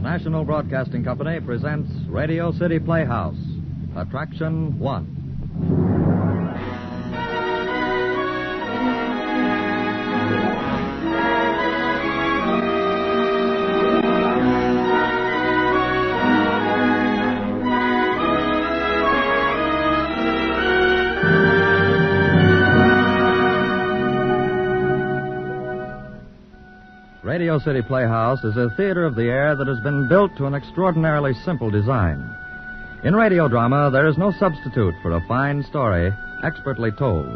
National Broadcasting Company presents Radio City Playhouse, Attraction 1. Radio City Playhouse is a theater of the air that has been built to an extraordinarily simple design. In radio drama, there is no substitute for a fine story expertly told.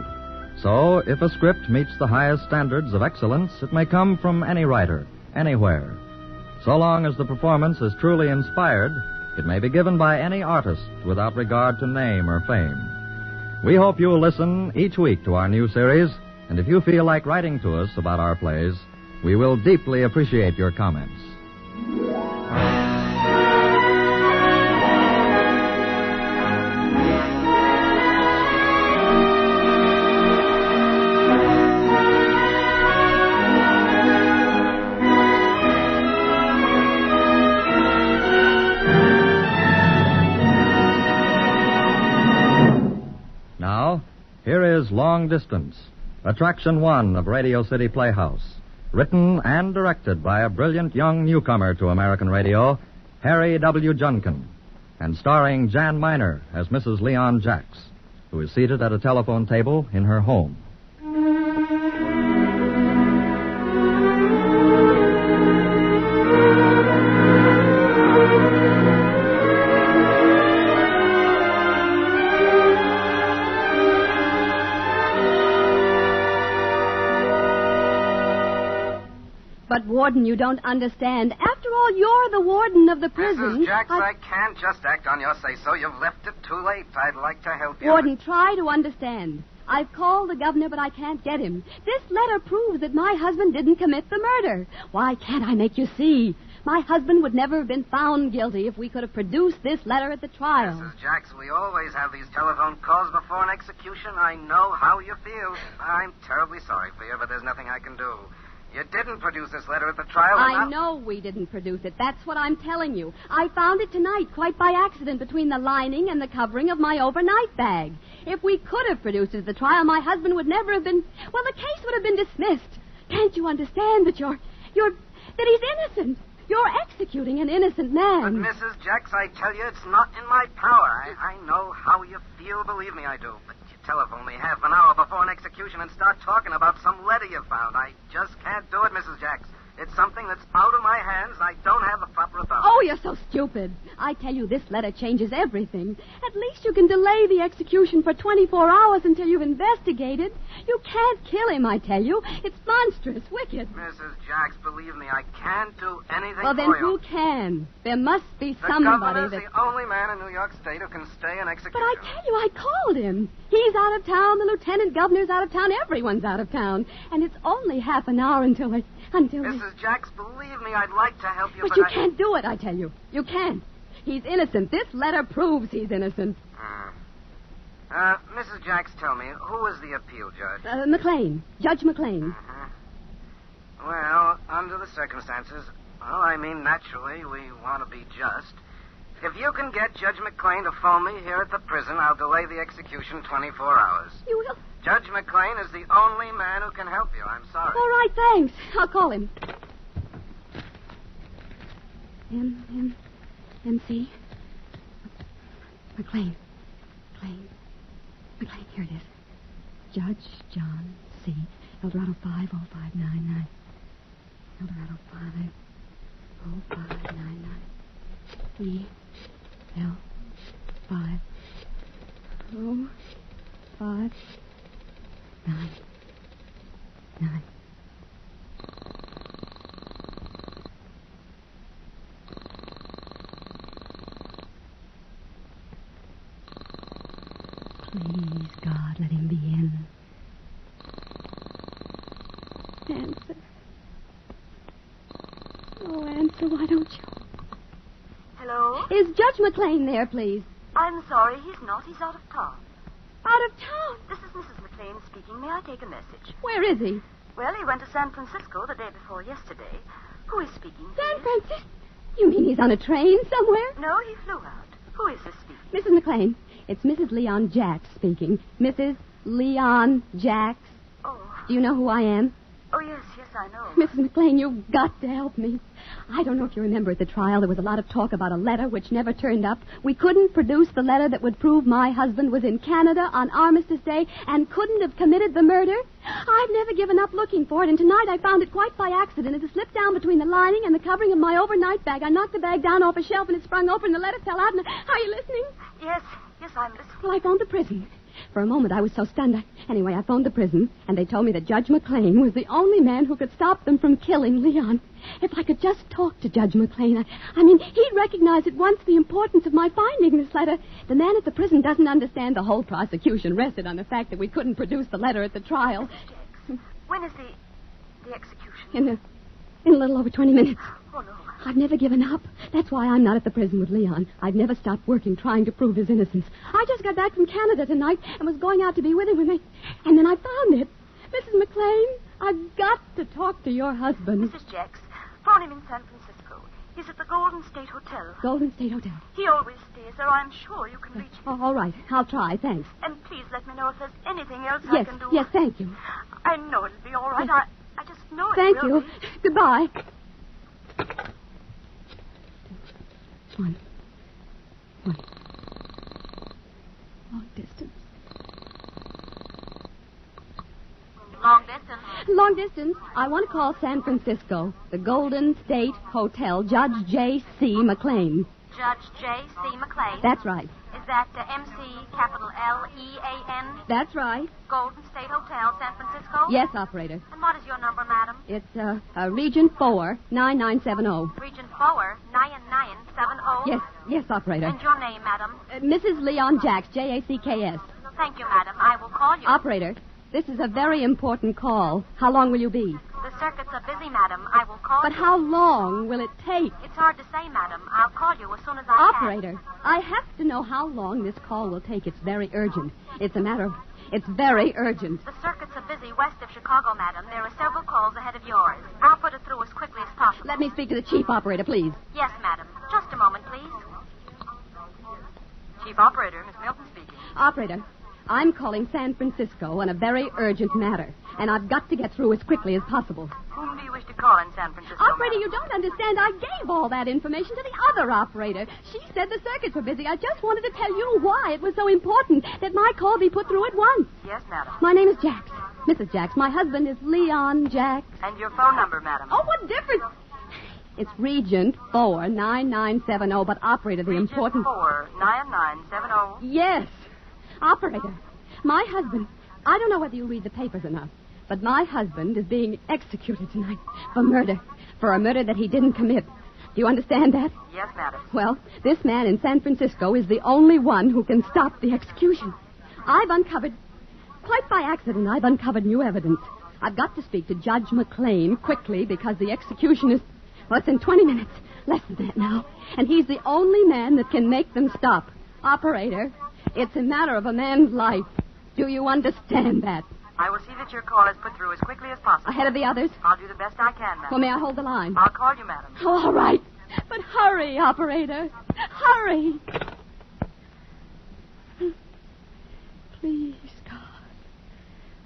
So, if a script meets the highest standards of excellence, it may come from any writer, anywhere. So long as the performance is truly inspired, it may be given by any artist without regard to name or fame. We hope you'll listen each week to our new series, and if you feel like writing to us about our plays, we will deeply appreciate your comments. Now, here is Long Distance, Attraction 1 of Radio City Playhouse. Written and directed by a brilliant young newcomer to American radio, Harry W. Junkin, and starring Jan Miner as Mrs. Leon Jacks, who is seated at a telephone table in her home. But, Warden, you don't understand. After all, you're the warden of the prison. Mrs. Jacks, I can't just act on your say-so. You've left it too late. I'd like to help you. Warden, try to understand. I've called the governor, but I can't get him. This letter proves that my husband didn't commit the murder. Why can't I make you see? My husband would never have been found guilty if we could have produced this letter at the trial. Mrs. Jacks, we always have these telephone calls before an execution. I know how you feel. I'm terribly sorry for you, but there's nothing I can do. You didn't produce this letter at the trial. I know we didn't produce it. That's what I'm telling you. I found it tonight, quite by accident, between the lining and the covering of my overnight bag. If we could have produced it at the trial, my husband would never have been... Well, the case would have been dismissed. Can't you understand that that he's innocent? You're executing an innocent man. But, Mrs. Jacks, I tell you, it's not in my power. I know how you feel. Believe me, I do. But you telephone me half an hour before an execution and start talking about some letter you found. I just can't do it, Mrs. Jacks. It's something that's out of my hands. I don't have the proper authority. Oh, you're so stupid. I tell you, this letter changes everything. At least you can delay the execution for 24 hours until you've investigated. You can't kill him, I tell you. It's monstrous, wicked. Mrs. Jacks, believe me, I can't do anything Well, then for you. who can? There must be The somebody governor's that... the only man in New York State who can stay an execution. But I tell you, I called him. He's out of town, the lieutenant governor's out of town, everyone's out of town. And it's only half an hour until Mrs. Jacks, believe me, I'd like to help you, but you can't do it, I tell you. You can't. He's innocent. This letter proves he's innocent. Mrs. Jacks, tell me, who is the appeal judge? McLean. Judge McLean. Well, under the circumstances, naturally, we want to be just. If you can get Judge McLean to phone me here at the prison, I'll delay the execution 24 hours. You will? Judge McLean is the only man who can help you. I'm sorry. All right, thanks. I'll call him. MC. McLean, here it is. Judge John C. Eldorado 50599. Eldorado 50599. E-L 50599. Please, God, let him be in. Answer. Oh, answer, why don't you? Hello? Is Judge McLean there, please? I'm sorry, he's not. He's out of town. Out of town? This is Mrs. McLean speaking. May I take a message? Where is he? Well, he went to San Francisco the day before yesterday. Who is speaking, San please? Francisco? You mean he's on a train somewhere? No, he flew out. Who is this speaking? Mrs. McLean, it's Mrs. Leon Jacks speaking. Mrs. Leon Jacks. Oh. Do you know who I am? Oh, yes, I know. Mrs. McLean, you've got to help me. I don't know if you remember at the trial, there was a lot of talk about a letter which never turned up. We couldn't produce the letter that would prove my husband was in Canada on Armistice Day and couldn't have committed the murder. I've never given up looking for it, and tonight I found it quite by accident. It had slipped down between the lining and the covering of my overnight bag. I knocked the bag down off a shelf, and it sprung open, and the letter fell out. And are you listening? Yes, I'm listening. Well, I phoned the prison. For a moment, I was so stunned. Anyway, I phoned the prison, and they told me that Judge McLean was the only man who could stop them from killing Leon. If I could just talk to Judge McLean, I mean, he'd recognize at once the importance of my finding this letter. The man at the prison doesn't understand the whole prosecution rested on the fact that we couldn't produce the letter at the trial. When is the execution? In a little over 20 minutes. Oh, no. I've never given up. That's why I'm not at the prison with Leon. I've never stopped working, trying to prove his innocence. I just got back from Canada tonight and was going out to be with him and then I found it. Mrs. McLean, I've got to talk to your husband. Mrs. Jacks, found him in San Francisco. He's at the Golden State Hotel. Golden State Hotel. He always stays there. I'm sure you can reach him. Oh, all right. I'll try. Thanks. And please let me know if there's anything else I can do. Yes, thank you. I know it'll be all right. Yes. I just know it Thank will you. be. Goodbye. One. Long distance. Long distance. Long distance. I want to call San Francisco. The Golden State Hotel. Judge J.C. McLean. Judge J.C. McLean. That's right. Is that M.C. capital L-E-A-N? That's right. Golden State Hotel, San Francisco? Yes, operator. And what is your number, madam? It's Region 4, 9970. Region 4, 9970? Yes, operator. And your name, madam? Mrs. Leon Jacks, Jacks. Thank you, madam. I will call you. Operator, this is a very important call. How long will you be? The circuits are busy, madam. I will call But you. how long will it take? It's hard to say, madam. I'll call you as soon as I Operator, I have to know how long this call will take. It's very urgent. It's very urgent. The circuits are busy west of Chicago, madam. There are several calls ahead of yours. I'll put it through as quickly as possible. Let me speak to the chief operator, please. Yes, madam. Just a moment, please. Chief operator, Miss Milton speaking. Operator, I'm calling San Francisco on a very urgent matter, and I've got to get through as quickly as possible. Whom do you wish to call in San Francisco, Operator, madam? you don't understand. I gave all that information to the other operator. She said the circuits were busy. I just wanted to tell you why it was so important that my call be put through at once. Yes, madam. My name is Jacks. Mrs. Jacks. My husband is Leon Jacks. And your phone number, madam? Oh, what difference? It's Regent 4, 9970, but operator, the important... 4, 9970. Yes. Operator, my husband... I don't know whether you read the papers or not, but my husband is being executed tonight for murder. For a murder that he didn't commit. Do you understand that? Yes, madam. Well, this man in San Francisco is the only one who can stop the execution. Quite by accident, I've uncovered new evidence. I've got to speak to Judge McLean quickly because the execution is... Well, it's in 20 minutes. Less than that now. And he's the only man that can make them stop. Operator, it's a matter of a man's life. Do you understand that? I will see that your call is put through as quickly as possible. Ahead of the others? I'll do the best I can, madam. Well, may I hold the line? I'll call you, madam. Oh, all right. But hurry, operator. Hurry. Please, God.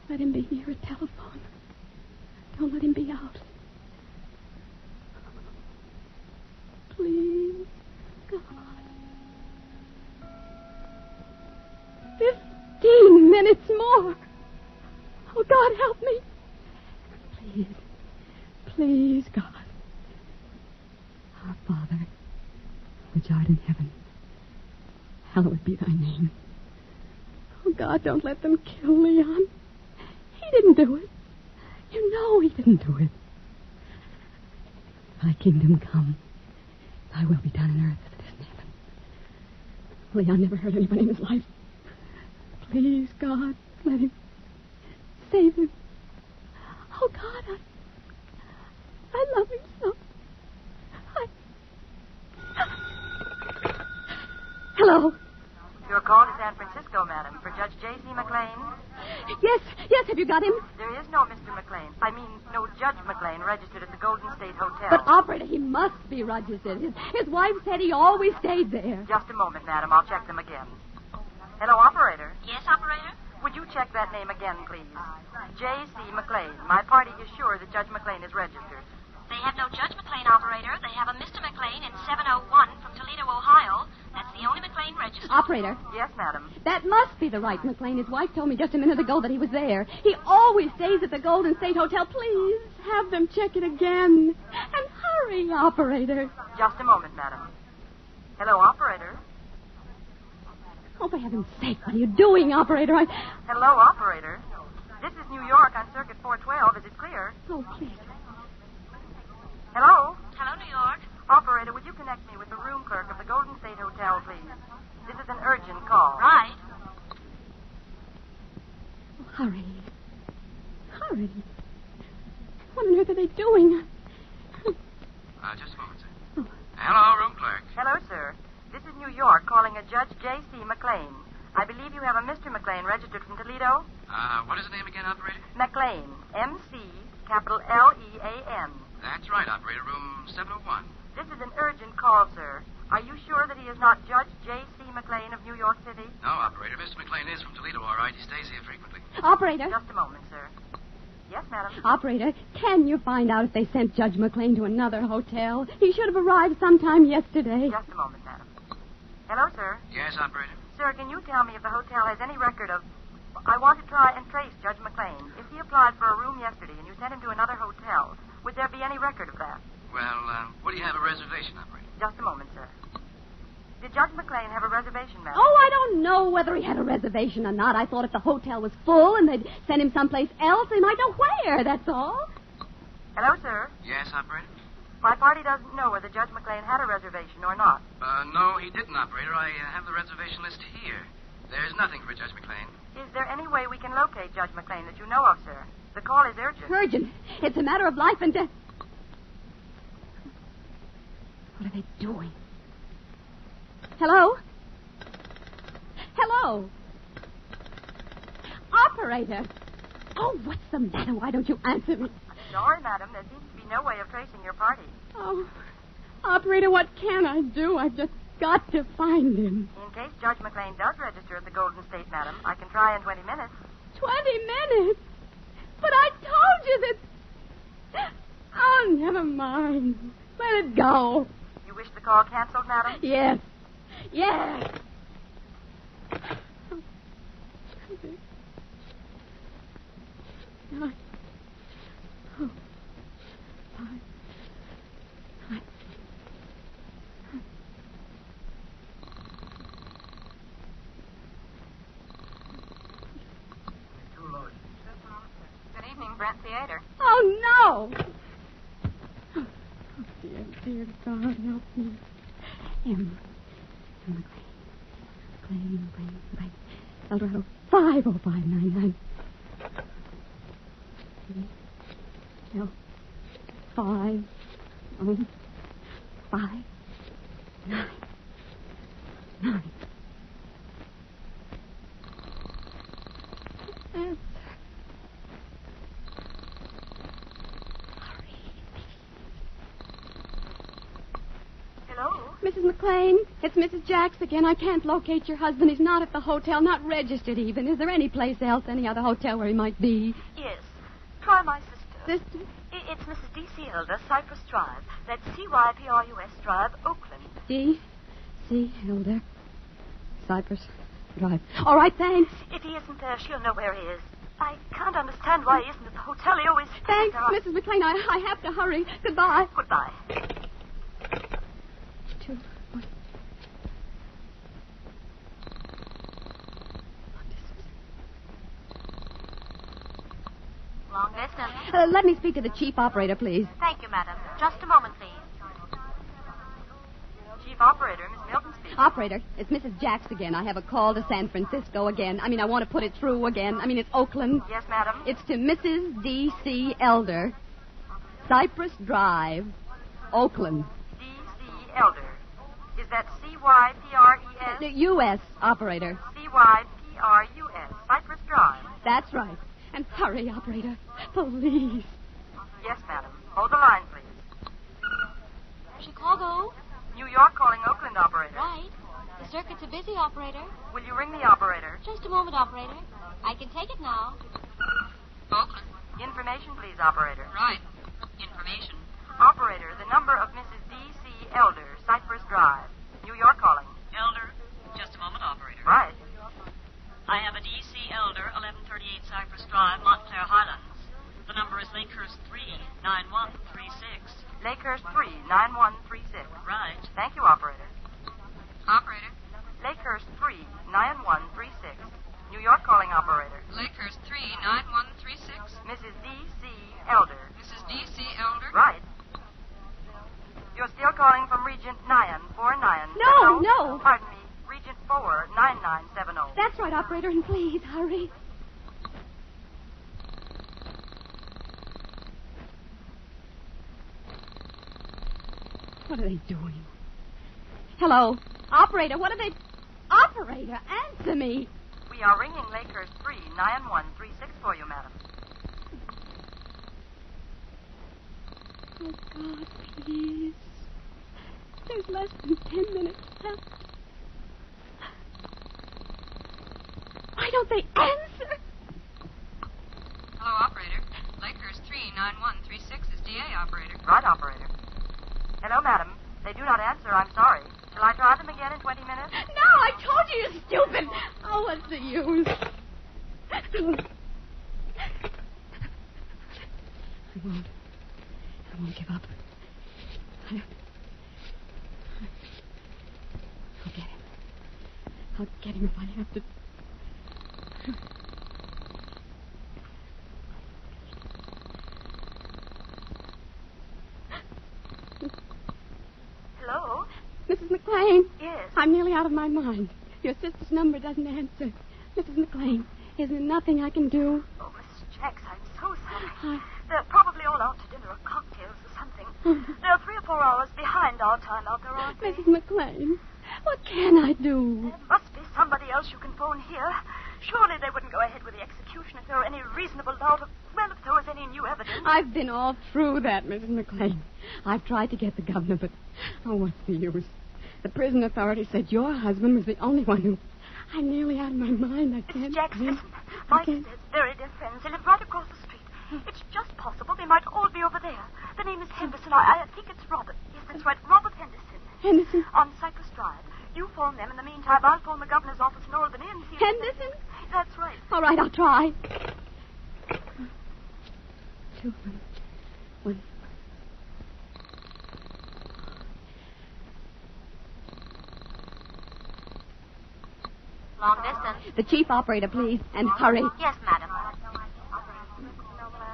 Let him be near a telephone. Don't let him be out. Please, God. 15 minutes more. Oh, God, help me. Please. Please, God. Our Father, which art in heaven, hallowed be thy name. Oh, God, don't let them kill Leon. He didn't do it. You know he didn't do it. Thy kingdom come. Thy will be done on earth as it is in heaven. Leon never hurt anybody in his life. Please, God, let him. Save him. Oh, God, I love him so. Hello. Your call to San Francisco, madam, for Judge J.C. McLean. Yes, Yes, have you got him? There is no Mr. McLean. I mean, no Judge McLean registered at the Golden State Hotel. But, operator, he must be registered. His wife said he always stayed there. Just a moment, madam. I'll check them again. Hello, operator. Yes, operator? Would you check that name again, please? J.C. McLean. My party is sure that Judge McLean is registered. They have no Judge McLean, operator. They have a Mr. McLean in 701 from Toledo, Ohio. That's the only McLean registered. Operator. Yes, madam. That must be the right McLean. His wife told me just a minute ago that he was there. He always stays at the Golden State Hotel. Please, have them check it again. And hurry, operator. Just a moment, madam. Hello, operator. Oh, for heaven's sake, what are you doing, operator? Hello, operator. This is New York on Circuit 412. Is it clear? Oh, please. Hello? Hello, New York. Operator, would you connect me with the room clerk of the Golden State Hotel, please? This is an urgent call. Right. Oh, hurry. Hurry. What on earth are they doing? Just a moment, sir. Hello, room clerk. Hello, sir. This is New York calling a Judge J.C. McLean. I believe you have a Mr. McLean registered from Toledo? What is the name again, operator? McLean. M.C. capital L-E-A-N. That's right, operator. Room 701. This is an urgent call, sir. Are you sure that he is not Judge J.C. McLean of New York City? No, operator. Mr. McLean is from Toledo, all right. He stays here frequently. Operator. Just a moment, sir. Yes, madam. Operator, can you find out if they sent Judge McLean to another hotel? He should have arrived sometime yesterday. Just a moment, madam. Hello, sir. Yes, operator. Sir, can you tell me if the hotel has any record of... I want to try and trace Judge McLean. If he applied for a room yesterday and you sent him to another hotel, would there be any record of that? Well, would he have a reservation, operator? Just a moment, sir. Did Judge McLean have a reservation, madam? Oh, I don't know whether he had a reservation or not. I thought if the hotel was full and they'd send him someplace else, they might know where, that's all. Hello, sir. Yes, operator? My party doesn't know whether Judge McLean had a reservation or not. No, he didn't, operator. I have the reservation list here. There's nothing for Judge McLean. Is there any way we can locate Judge McLean that you know of, sir? The call is urgent. Urgent. It's a matter of life and death. What are they doing? Hello? Hello? Operator. Oh, what's the matter? Why don't you answer me? Sorry, madam. There seems to be no way of tracing your party. Oh, operator, what can I do? I've just got to find him. In case Judge McLean does register at the Golden State, madam, I can try in 20 minutes. 20 minutes? But I told you that... Oh, never mind. Let it go. You wish the call canceled, madam? Yes. Yes. Nine. Oh. 5. 9. Good evening, Brent Theater. Oh, no. Oh, dear God, help me. McLean. Eldorado 50599. No. 5 5 9 9. Answer. Hello? Mrs. McLean, it's Mrs. Jacks again. I can't locate your husband. He's not at the hotel, not registered even. Is there any place else, any other hotel where he might be? Yes. Try my sister. Sister? It's Mrs. D.C. Elder, Cypress Drive. That's C-Y-P-R-U-S Drive, Oakland. D.C. Elder. Cypress Drive. All right, thanks. If he isn't there, she'll know where he is. I can't understand why he isn't at the hotel. He always... Thanks, Mrs. McLean. I have to hurry. Goodbye. Goodbye. 2, 1. Long distance. Let me speak to the chief operator, please. Thank you, madam. Just a moment, please. Chief operator, Miss Milton speaking. Operator, it's Mrs. Jacks again. I have a call to San Francisco again. I want to put it through again. It's Oakland. Yes, madam. It's to Mrs. D.C. Elder, Cypress Drive, Oakland. D.C. Elder. Is that C-Y-P-R-E-S? U.S. operator. C-Y-P-R-U-S. Cypress Drive. That's right. And hurry, operator. Please. Yes, madam. Hold the line, please. Chicago? New York calling Oakland, operator. Right. The circuits are busy, operator. Will you ring the operator? Just a moment, operator. I can take it now. Oakland. Information, please, operator. Right. Information. Operator, the number of Mrs. D.C. Elder, Cypress Drive. New York calling. Elder. Just a moment, operator. Right. I have a D.C. Elder, 1138 Cypress Drive, Montclair Highlands. The number is Lakehurst 39136. Lakehurst 39136. Right. Thank you, operator. Operator. Lakehurst 39136. New York calling operator. Lakehurst 39136. Mrs. D.C. Elder. Mrs. D.C. Elder. Right. You're still calling from Regent 949. No. Pardon me. Regent 49970. That's right, operator, and please hurry. What are they doing? Hello? Operator, what are they... Operator, answer me. We are ringing Lakehurst 39136 for you, madam. Oh, God, please. There's less than 10 minutes left. Why don't they answer? Hello, operator. Lakehurst 39136 is DA, operator. Right, operator. Hello, madam. They do not answer. I'm sorry. Shall I try them again in 20 minutes? No, I told you, you stupid. Oh, what's the use? I won't give up. I'll get him if I have to. Hello? Mrs. McLean? Yes. I'm nearly out of my mind. Your sister's number doesn't answer. Mrs. McLean, is there nothing I can do? Oh, Mrs. Jacks, I'm so sorry. I... They're probably all out to dinner or cocktails or something. They're 3 or 4 hours behind our time out there, aren't they? Mrs. McLean, what can I do? There must be somebody else you can phone here. Surely they wouldn't go ahead with the execution if there were any reasonable doubt of, well, if there was any new evidence. I've been all through that, Mrs. McLean. I've tried to get the governor, but, oh, what's the use? The prison authority said your husband was the only one who... I'm nearly out of my mind. I can't... Mrs. Jacks, listen. I My can't... sister's very dear friends. They live right across the street. It's just possible they might all be over there. The name is Henderson. I think it's Robert. Yes, that's right. Robert Henderson. Henderson? On Cypress Drive. You phone them. In the meantime, I'll phone the governor's office in Albany and see... Henderson? That's right. All right, I'll try. 2, 1. Long distance. The chief operator, please, and hurry. Yes, madam.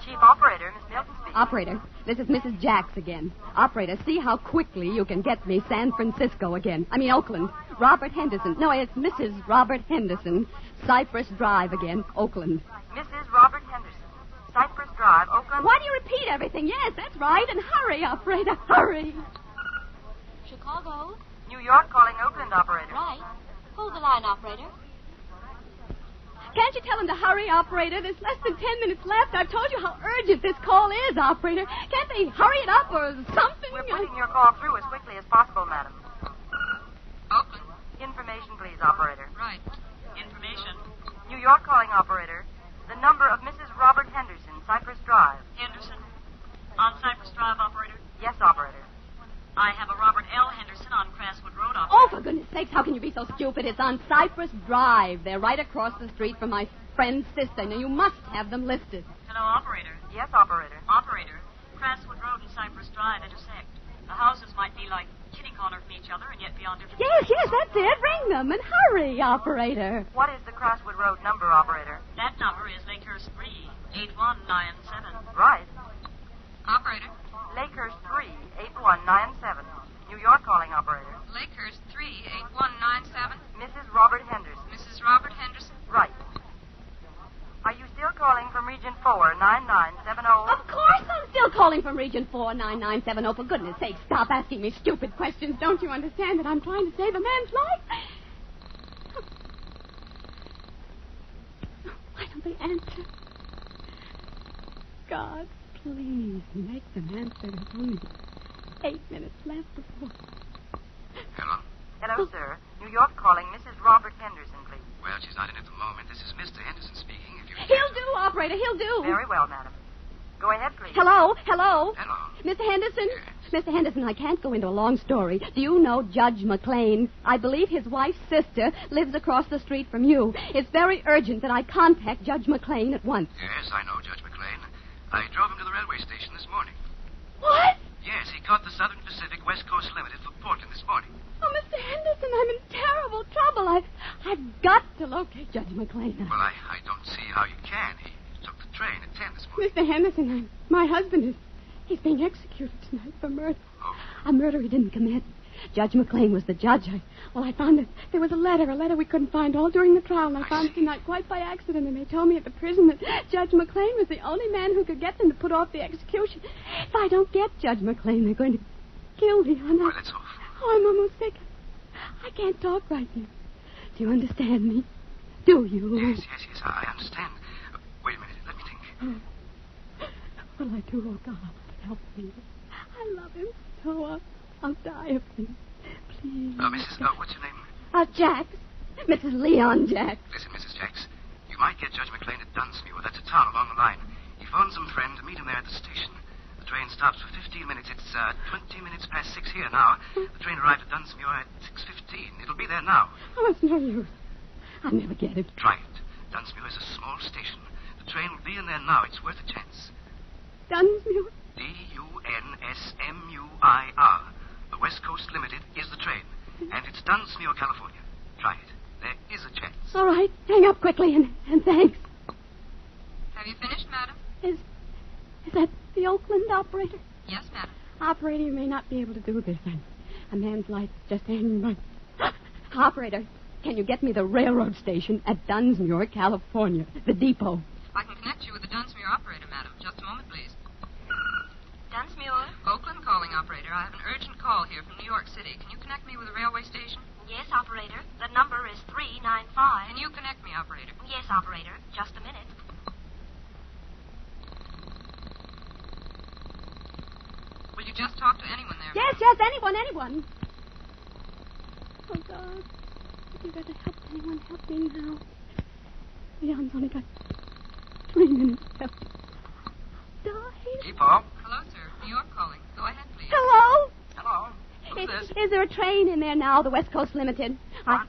Chief operator, Miss Milton speaking. Operator, this is Mrs. Jacks again. Operator, see how quickly you can get me San Francisco again. I mean, Oakland. Robert Henderson. No, it's Mrs. Robert Henderson. Cypress Drive again, Oakland. Mrs. Robert Henderson. Cypress Drive, Oakland. Why do you repeat everything? Yes, that's right. And hurry, operator, hurry. Chicago? New York calling Oakland, operator. Right. Hold the line, operator. Can't you tell him to hurry, operator? There's less than 10 minutes left. I've told you how urgent this call is, operator. Can't they hurry it up or something? We're putting your call through as quickly as possible, madam. Oakland. Information, please, operator. Right. Information. New York calling operator. The number of Mrs. Robert Henderson, Cypress Drive. Henderson. On Cypress Drive, operator. Yes, operator. I have a Robert L. Henderson on Crestwood Road, operator. Oh, for goodness sakes, how can you be so stupid? It's on Cypress Drive. They're right across the street from my friend's sister. Now, you must have them listed. Hello, operator. Yes, operator. Operator. Crestwood Road and Cypress Drive intersect. The houses might be like kitty corner from each other and yet be on different... Yes, that's it. Ring them and hurry, operator. What is the Crestwood Road number, operator? That number is Lakehurst 38197. Right. Operator. Lakehurst 38197. New York calling operator. Lakehurst 38197. Mrs. Robert Henderson. Mrs. Robert Henderson. Right. Are you still calling from Region 49970? Of course I'm still calling from Region 49970. For goodness sake, stop asking me stupid questions. Don't you understand that I'm trying to save a man's life? Why don't they answer? God, please make them answer. There's only 8 minutes left before. Hello? Hello, sir. New York calling. Mrs. Robert Henderson, please. Well, she's not in at the moment. This is Mr. Henderson speaking. If you... He'll do, operator. He'll do. Very well, madam. Go ahead, please. Hello? Hello? Mr. Henderson? Yes. Mr. Henderson, I can't go into a long story. Do you know Judge McLean? I believe his wife's sister lives across the street from you. It's very urgent that I contact Judge McLean at once. Yes, I know Judge McLean. I drove him to the railway station this morning. What? Yes, he caught the Southern Pacific West Coast Limited for Portland this morning. Oh, Mr. Henderson, I'm in terrible trouble. I've got to locate Judge McLean. Well, I don't see how you can. He took the train at 10 this morning. Mr. Henderson, my husband he's being executed tonight for murder. Oh. A murder he didn't commit. Judge McLean was the judge. I found that there was a letter we couldn't find all during the trial, and I found it tonight quite by accident, and they told me at the prison that Judge McLean was the only man who could get them to put off the execution. If I don't get Judge McLean, they're going to kill me. Well, that's awful. Oh, I'm almost sick. I can't talk right now. Do you understand me? Do you? Yes, I understand. Wait a minute, let me think. Well, I do. Oh, God, help me. I love him so. I'll die of him. Please. Mrs. What's your name? Jax. Mrs. Leon Jax. Listen, Mrs. Jax. You might get Judge McLean at Dunsmuir. That's a town along the line. He phoned some friend to meet him there at the station. The train stops for 15 minutes. It's 20 minutes past 6 here now. The train arrived at Dunsmuir at 6:15. It'll be there now. Oh, it's no use. I'll never get it. Try it. Dunsmuir is a small station. The train will be in there now. It's worth a chance. Dunsmuir? Dunsmuir. The West Coast Limited is the train. And it's Dunsmuir, California. Try it. There is a chance. All right. Hang up quickly and thanks. Have you finished, madam? Is that the Oakland operator? Yes, madam. Operator, you may not be able to do this. A man's life just hanging by. Operator, can you get me the railroad station at Dunsmuir, California? The depot. I can connect you with the Dunsmuir operator, madam. Just a moment, please. Dunsmuir? Oakland calling, operator. I have an urgent call here from New York City. Can you connect me with the railway station? Yes, operator. The number is 395. Can you connect me, operator? Yes, operator. Just a minute. Will you just talk to anyone there? Yes, anyone. Oh, God. If you better help anyone, help me now. Leon's only got 3 minutes left. Die. Depot? Hello, sir. New York calling. Go ahead, please. Hello? Hello? Who's this? Is there a train in there now, the West Coast Limited? What?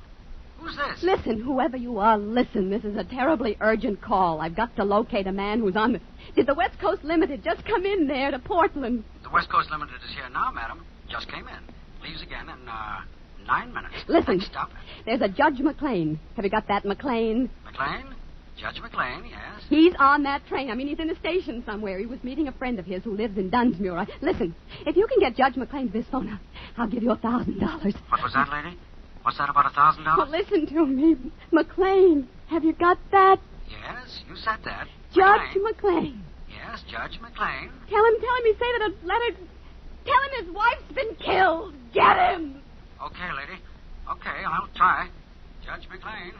Who's this? Listen, whoever you are, listen. This is a terribly urgent call. I've got to locate a man who's on the... Did the West Coast Limited just come in there to Portland? The West Coast Limited is here now, madam. Just came in. Leaves again in 9 minutes. Listen, Next stop. there's a Judge McLean. Have you got that, McLean? McLean? Judge McLean, yes. He's on that train. I mean, he's in the station somewhere. He was meeting a friend of his who lives in Dunsmuir. Listen, if you can get Judge McLean to this phone, I'll give you $1,000. What was that, lady? What's that, about $1,000? Well, listen to me. McLean, have you got that? Yes, you said that. Judge McLean. Yes, Judge McLean. Tell him he say that a letter... Tell him his wife's been killed. Get him. Okay, lady. Okay, I'll try. Judge McLean.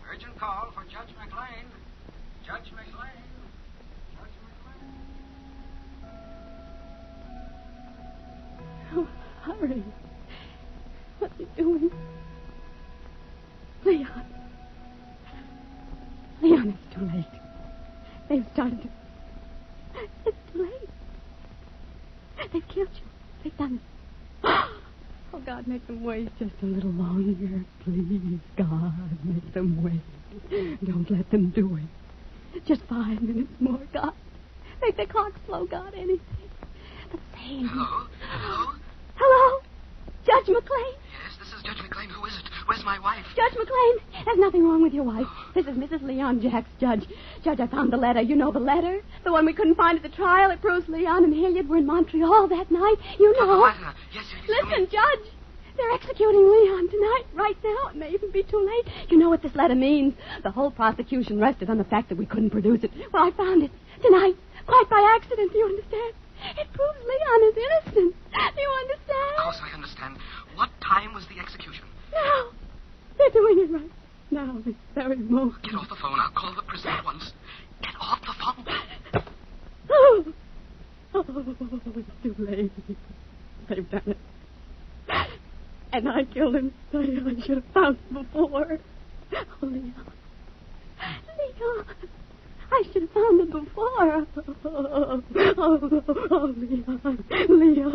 Urgent call for Judge McLean. Judge McLean. Judge McLean. Oh, hurry. What's he doing? Leon, it's too late. They've started to... It's too late. They've killed you. They've done it. Oh, God, make them wait just a little longer. Please, God, make them wait. Don't let them do it. Just 5 minutes more, God. Make the clock slow, God, anything. But say... Hello? Hello? Judge McLean? Yes, this is Judge McLean. Who is it? Where's my wife? Judge McLean, there's nothing wrong with your wife. This is Mrs. Leon Jax, Judge. Judge, I found the letter. You know the letter? The one we couldn't find at the trial. It proves Leon and Hilliard were in Montreal that night. You know. Yes. Listen, Judge. They're executing Leon tonight, right now. It may even be too late. You know what this letter means. The whole prosecution rested on the fact that we couldn't produce it. Well, I found it tonight, quite by accident. Do you understand? It proves Leon is innocent. Do you understand? Of course I understand. What time was the execution? Now. They're doing it right now, this very moment. Get off the phone. I'll call the prison at once. Get off the phone. Oh, too late. They've done it. And I killed him. I should have found him before. Oh, Leon. Leon. I should have found him before. Oh, Leon. Leon.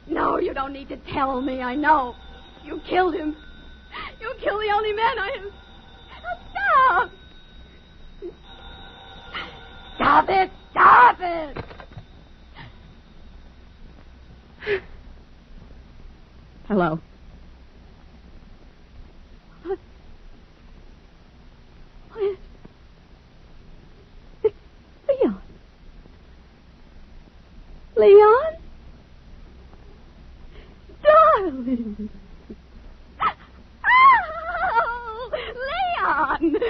No, you don't need to tell me. I know. You killed him. You killed the only man I have. Stop! Stop it! Stop it! Hello. What? It's Leon. Leon? Darling. Oh, Leon!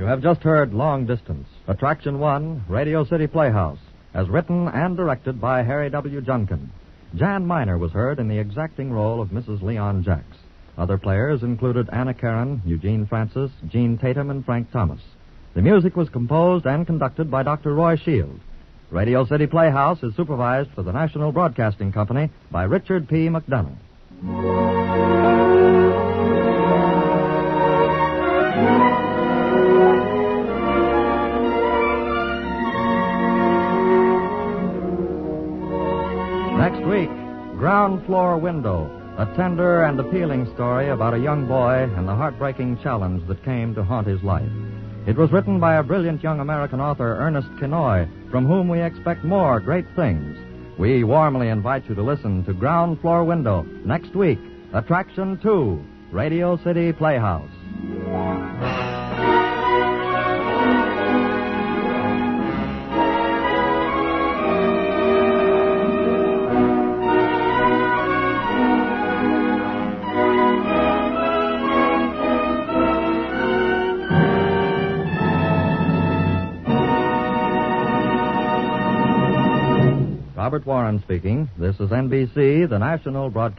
Have just heard Long Distance, Attraction 1, Radio City Playhouse, as written and directed by Harry W. Junkin. Jan Miner was heard in the exacting role of Mrs. Leon Jacks. Other players included Anna Karen, Eugene Francis, Gene Tatum, and Frank Thomas. The music was composed and conducted by Dr. Roy Shield. Radio City Playhouse is supervised for the National Broadcasting Company by Richard P. McDonough. Next week, Ground Floor Window, a tender and appealing story about a young boy and the heartbreaking challenge that came to haunt his life. It was written by a brilliant young American author, Ernest Kinoy, from whom we expect more great things. We warmly invite you to listen to Ground Floor Window next week, Attraction 2, Radio City Playhouse. Robert Warren speaking. This is NBC, the National Broadcasting